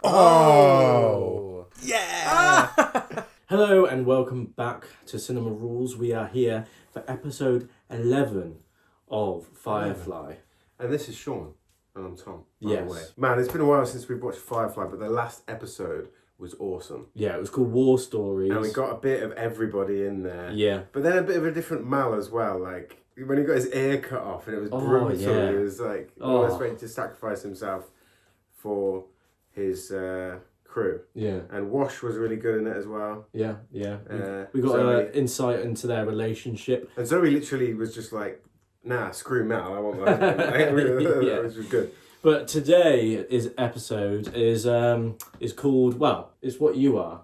Oh, yeah! Hello and welcome back to Cinema Rules. We are here for episode 11 of Firefly. And this is Sean, and I'm Tom, by Yes. the way. Man, it's been a while since we've watched Firefly, but the last episode was awesome. Yeah, it was called War Stories. And we got a bit of everybody in there. Yeah. But then a bit of a different Mal as well, like when he got his ear cut off and it was brutal, yeah. he was like almost ready to sacrifice himself for his crew. Yeah. And Wash was really good in it as well. Yeah. We got insight into their relationship. And Zoe literally was just like, nah, screw Mal, I want that. Which was good. But today's episode is called, well, it's What You Are.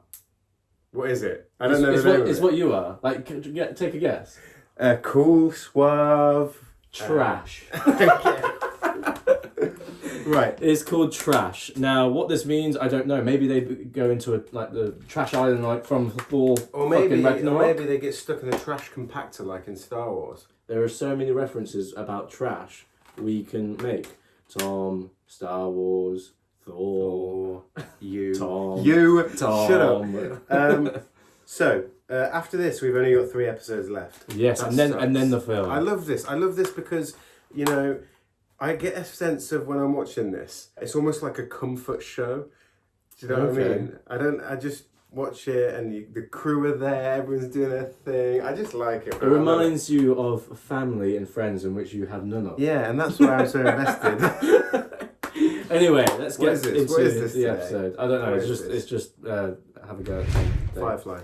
What is it? I don't know the name of it. It's What You Are. Like, take a guess. Cool, suave... Trash. Right. It's called Trash. Now, what this means, I don't know. Maybe they go into the trash island, like from Thor. Or maybe they get stuck in a trash compactor, like in Star Wars. There are so many references about trash we can make. Tom, Star Wars, Thor, you, Tom. Shut up. So after this, we've only got 3 episodes left. Yes, and then the film. I love this because I get a sense of when I'm watching this, it's almost like a comfort show. Do you know what I mean? I just watch it and the crew are there, everyone's doing their thing. I just like it. It reminds you of family and friends in which you have none of. Yeah, and that's why I'm so invested. Anyway, let's get into the today? episode. I don't know. It's just have a go at Firefly.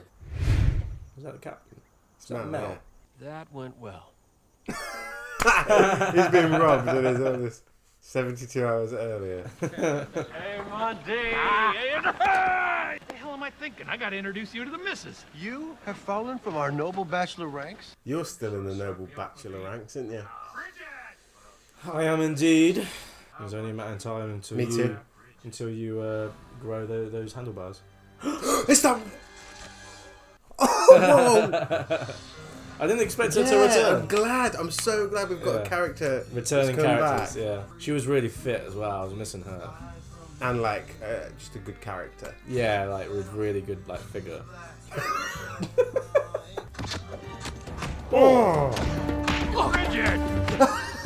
Was that the captain? It's not Mel. That went well. He's been robbed and his illness 72 hours earlier. Hey, Monty! What the hell am I thinking? I gotta introduce you to the missus. You have fallen from our noble bachelor ranks? You're still in the noble bachelor ranks, aren't you? I am indeed. It's only a matter of time until you grow those handlebars. It's that... I didn't expect her to return. I'm so glad we've got a character returning characters. Back. Yeah, she was really fit as well. I was missing her, and just a good character. Yeah, like with really good figure. Bridget!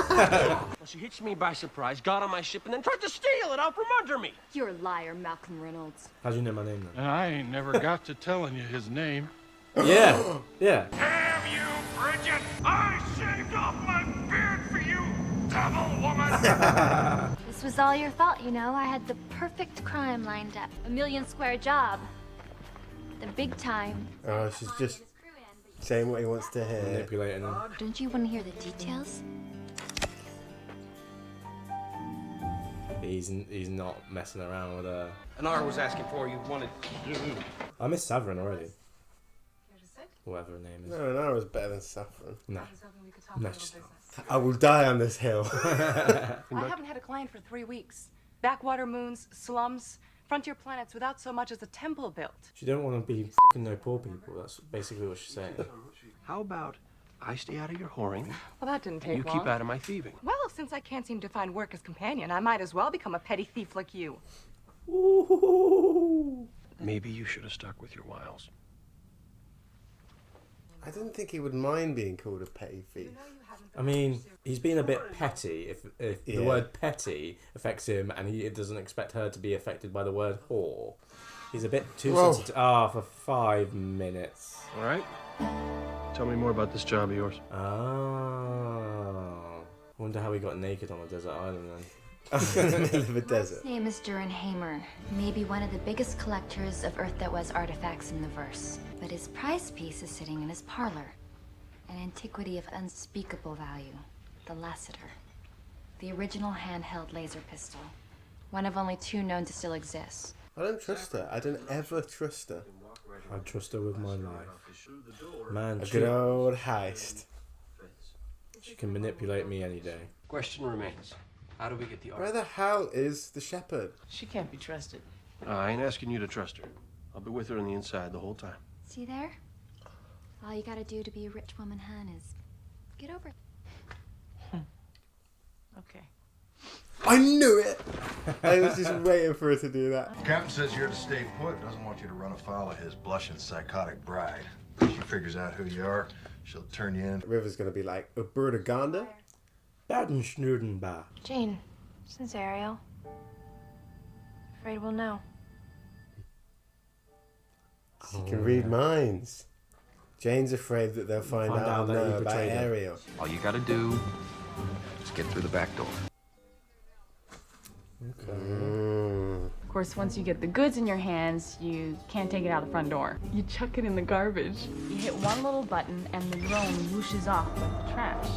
Well, she hitched me by surprise, got on my ship, and then tried to steal it out from under me. You're a liar, Malcolm Reynolds. How'd you know my name then? And I ain't never got to telling you his name. Yeah. Damn you, Bridget! I shaved off my beard for you, devil woman! This was all your fault, you know. I had the perfect crime lined up. $1 million square job. The big time. Oh, she's just saying what he wants to hear. Manipulating him. Don't you want to hear the details? He's not messing around with her. Anara was asking for you wanted. I miss Saverin already. Whatever her name is. No, Nara's better than Saffron. No, just I will die on this hill. I haven't had a client for 3 weeks. Backwater moons, slums, frontier planets without so much as a temple built. She don't want to be f***ing no poor people. That's basically what she's saying. How about I stay out of your whoring, Well, that didn't take you long. keep out of my thieving? Well, since I can't seem to find work as companion, I might as well become a petty thief like you. Ooh. Maybe you should have stuck with your wiles. I didn't think he would mind being called a petty thief. I mean, he's being a bit petty. If the word petty affects him, and he doesn't expect her to be affected by the word whore, he's a bit too sensitive. For 5 minutes. All right. Tell me more about this job of yours. Oh. Wonder how he got naked on a desert island then. In the middle of a desert. His name is Durin Hamer. Maybe one of the biggest collectors of Earth that was artifacts in the verse. But his prize piece is sitting in his parlor. An antiquity of unspeakable value. The Lassiter. The original handheld laser pistol. One of only 2 known to still exist. I don't trust her. I don't ever trust her. I trust her with my life. Man, A good old heist. she can manipulate me any day. Question remains. How do we get the Where art? the hell is the shepherd? She can't be trusted. I ain't asking you to trust her. I'll be with her on the inside the whole time. See there? All you gotta do to be a rich woman, hun, is get over it. Okay. I knew it! I was just waiting for her to do that. Captain says you're to stay put. Doesn't want you to run afoul of his blushing psychotic bride. She figures out who you are. She'll turn you in. River's gonna be like, Ubertaganda? Baden-Schnudenbach. Jane, since Ariel. Afraid we'll know. She can read minds. Jane's afraid that they'll find out that he about betrayed her. Ariel. All you gotta do is get through the back door. Of course, once you get the goods in your hands, you can't take it out the front door. You chuck it in the garbage. You hit one little button and the drone whooshes off with the trash.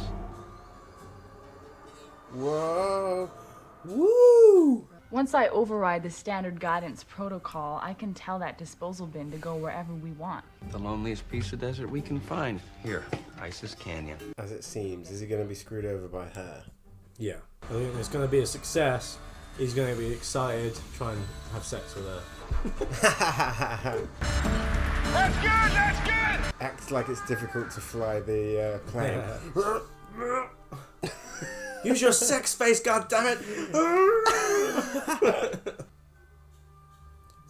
Whoa. Woo! Once I override the standard guidance protocol, I can tell that disposal bin to go wherever we want. The loneliest piece of desert we can find. Here, Isis Canyon. As it seems, is he going to be screwed over by her? Yeah. I think it's going to be a success. He's going to be excited to try and have sex with her. That's good, that's good! Acts like it's difficult to fly the plane. Yeah. Use your sex face, goddammit!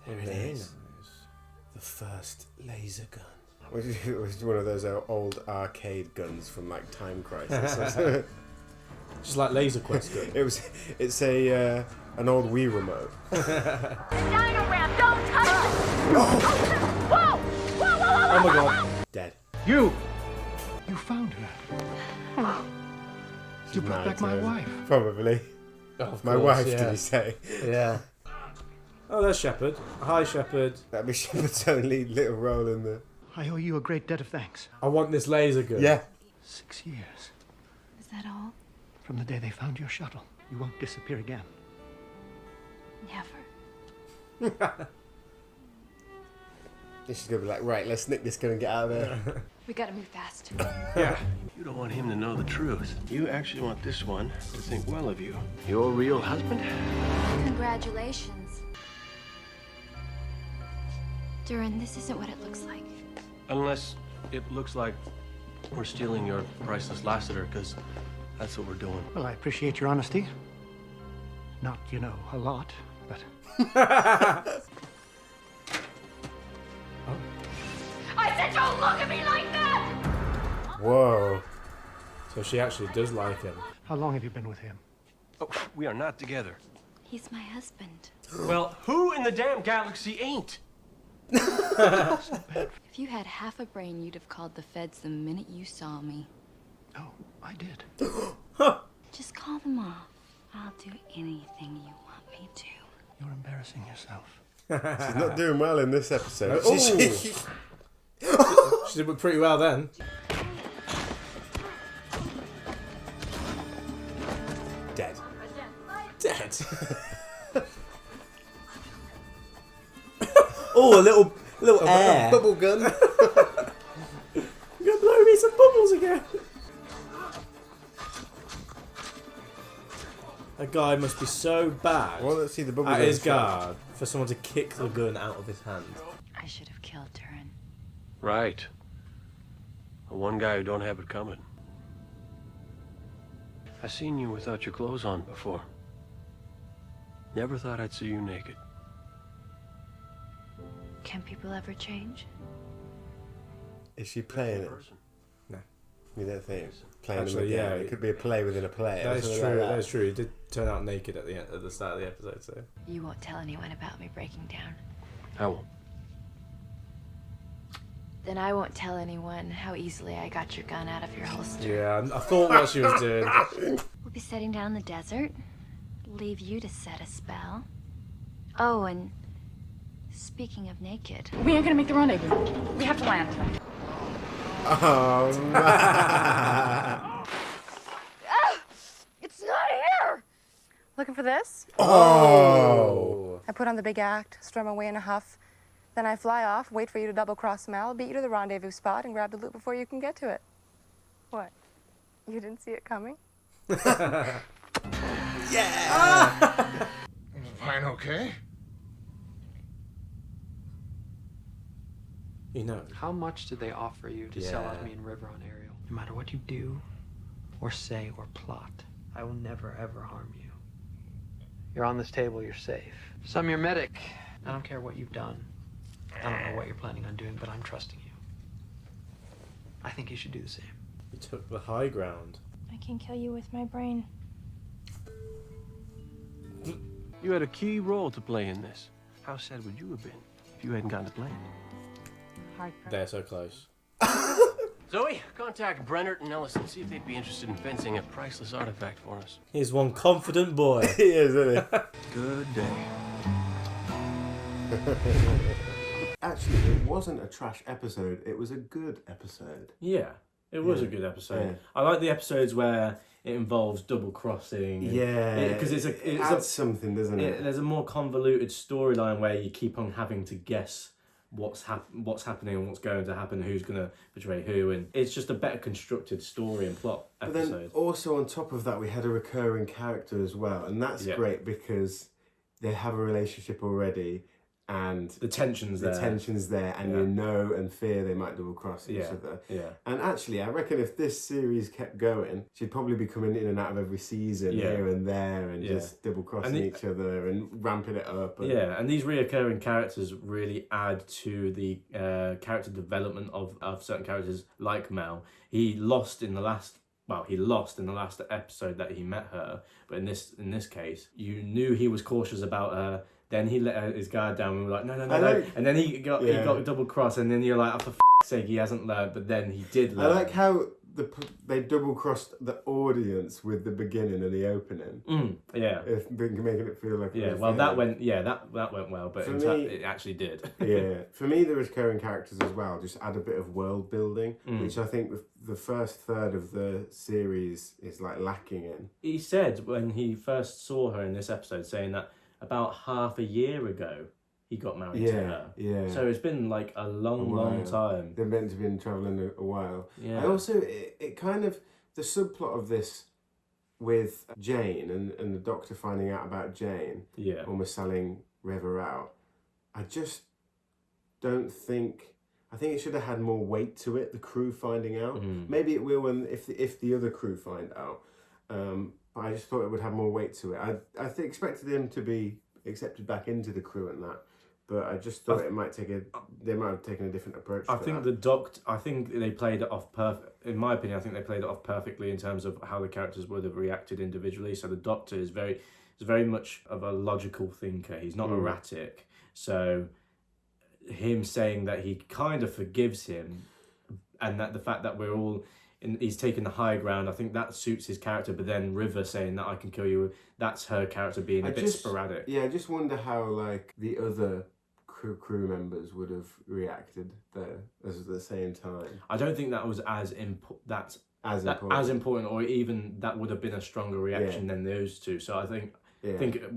There it is. The first laser gun. It was one of those old arcade guns from like Time Crisis. Just like Laser Quest gun. It's an old Wii remote. Dino Ram, don't touch it! Oh my god. Dead. You found her. You brought back my wife. Probably. Of My course, wife, yeah. did he say? Yeah. Oh, there's Shepard. Hi, Shepard. That'd be Shepard's only little role in the... I owe you a great debt of thanks. I want this laser gun. Yeah. 6 years. Is that all? From the day they found your shuttle. You won't disappear again. Never. She's going to be like, right, let's nick this gun and get out of there. We gotta move fast. Yeah. You don't want him to know the truth. You actually want this one to think well of you. Your real husband? Congratulations. Duran, this isn't what it looks like. Unless it looks like we're stealing your priceless Lassiter, because that's what we're doing. Well, I appreciate your honesty. Not, a lot, but... I said don't look at me like that! Whoa. So she actually does like him. How long have you been with him? Oh, we are not together. He's my husband. Well, who in the damn galaxy ain't? If you had half a brain, you'd have called the feds the minute you saw me. Oh, I did. Just call them off. I'll do anything you want me to. You're embarrassing yourself. She's not doing well in this episode. Oh. She did pretty well then. Dead. Dead. Oh, a little air. A bubble gun. You're gonna blow me some bubbles again. That guy must be so bad Well, let's see the bubble at gun his shot. guard for someone to kick the gun out of his hand. I should have killed Duran. Right. The one guy who don't have it coming. I seen you without your clothes on before. Never thought I'd see you naked. Can people ever change? Is she playing it? Person. You don't think? Playing Actually, them again. yeah. It could be a play within a play. That or is something true. like That is true. He did turn out naked at the start of the episode. So You won't tell anyone about me breaking down. I won't. Then I won't tell anyone how easily I got your gun out of your holster. yeah, I thought what she was doing. We'll be setting down in the desert. Leave you to set a spell. Oh, and speaking of naked, We ain't gonna make the rendezvous. We have to land. Oh, man. It's not here! Looking for this? Oh. I put on the big act, storm away in a huff. Then I fly off, wait for you to double-cross Mal, beat you to the rendezvous spot, and grab the loot before you can get to it. What? You didn't see it coming? Yeah. Fine, okay? You know. How much did they offer you to sell out Yeah. me and River on Ariel? No matter what you do, or say, or plot, I will never, ever harm you. You're on this table, you're safe. So I'm your medic. I don't care what you've done. I don't know what you're planning on doing, but I'm trusting you. I think you should do the same. You took the high ground. I can kill you with my brain. You had a key role to play in this. How sad would you have been if you hadn't gotten to play it? Hard. They're so close. Zoe, contact Brennert and Ellis and see if they'd be interested in fencing a priceless artifact for us. He's one confident boy. He is, isn't he? Good day. Actually, it wasn't a trash episode. It was a good episode. Yeah, it was a good episode. Yeah. I like the episodes where it involves double crossing. Yeah, because it adds something, doesn't it? There's a more convoluted storyline where you keep on having to guess what's happening and what's going to happen, who's going to betray who, and it's just a better constructed story and plot episode. But then also on top of that, we had a recurring character as well, and that's great because they have a relationship already. And the tension's there. And you know and fear they might double cross each other. Yeah. And actually, I reckon if this series kept going, she'd probably be coming in and out of every season here and there and just double crossing each other and ramping it up. And and these reoccurring characters really add to the character development of certain characters like Mel. He lost in the last episode that he met her, but in this case, you knew he was cautious about her. Then he let his guard down and we were like, no. And then he got double cross, and then you're like, oh, for f***'s sake, he hasn't learned, but then he did learn. I like how they double crossed the audience with the beginning and the opening. Making it feel like that went well, but it actually did. For me, the recurring characters as well just add a bit of world building, which I think the first third of the series is like lacking in. He said when he first saw her in this episode, saying that about half a year ago he got married to her. Yeah. So it's been like a long time. They're meant to have been travelling a while. Yeah. I also, it kind of, the subplot of this with Jane and the Doctor finding out about Jane, almost selling River out, I just don't think, I think it should have had more weight to it, the crew finding out. Maybe it will if the other crew find out. But I just thought it would have more weight to it. I expected him to be accepted back into the crew and that, but I just thought they might have taken a different approach. I think they played it off perfect. In my opinion, I think they played it off perfectly in terms of how the characters would have reacted individually. So the Doctor is very much of a logical thinker. He's not erratic. So him saying that he kind of forgives him, and that the fact that we're all. He's taken the high ground. I think that suits his character. But then River saying that I can kill you, that's her character being a bit sporadic. Yeah, I just wonder how like the other crew members would have reacted there at the same time. I don't think that was as important, or even that would have been a stronger reaction than those two. So I think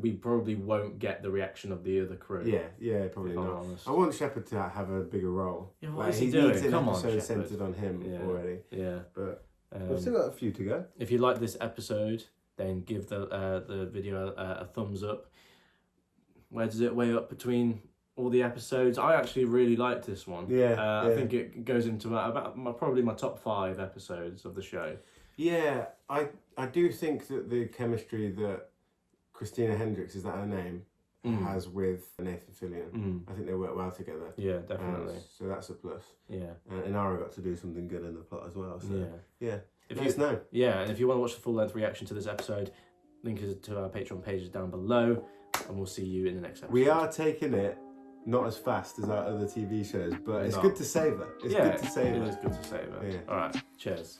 we probably won't get the reaction of the other crew. Yeah, probably not. I want Shepard to have a bigger role. Yeah, what is he doing? Needs an Come episode on, centered on him already. Yeah, but we've still got a few to go. If you like this episode, then give the video a thumbs up. Where does it weigh up between all the episodes? I actually really liked this one. I think it goes into probably my top 5 episodes of the show. Yeah, I do think that the chemistry that Christina Hendricks, is that her name, has with Nathan Fillion. I think they work well together. Yeah, definitely. So that's a plus. Yeah. And Inara got to do something good in the plot as well. So yeah. Let us know. Yeah, and if you want to watch the full length reaction to this episode, link is to our Patreon pages down below, and we'll see you in the next episode. We are taking it not as fast as our other TV shows, but it's good to savour. It's good to savour. It is good to savour. Yeah. All right. Cheers.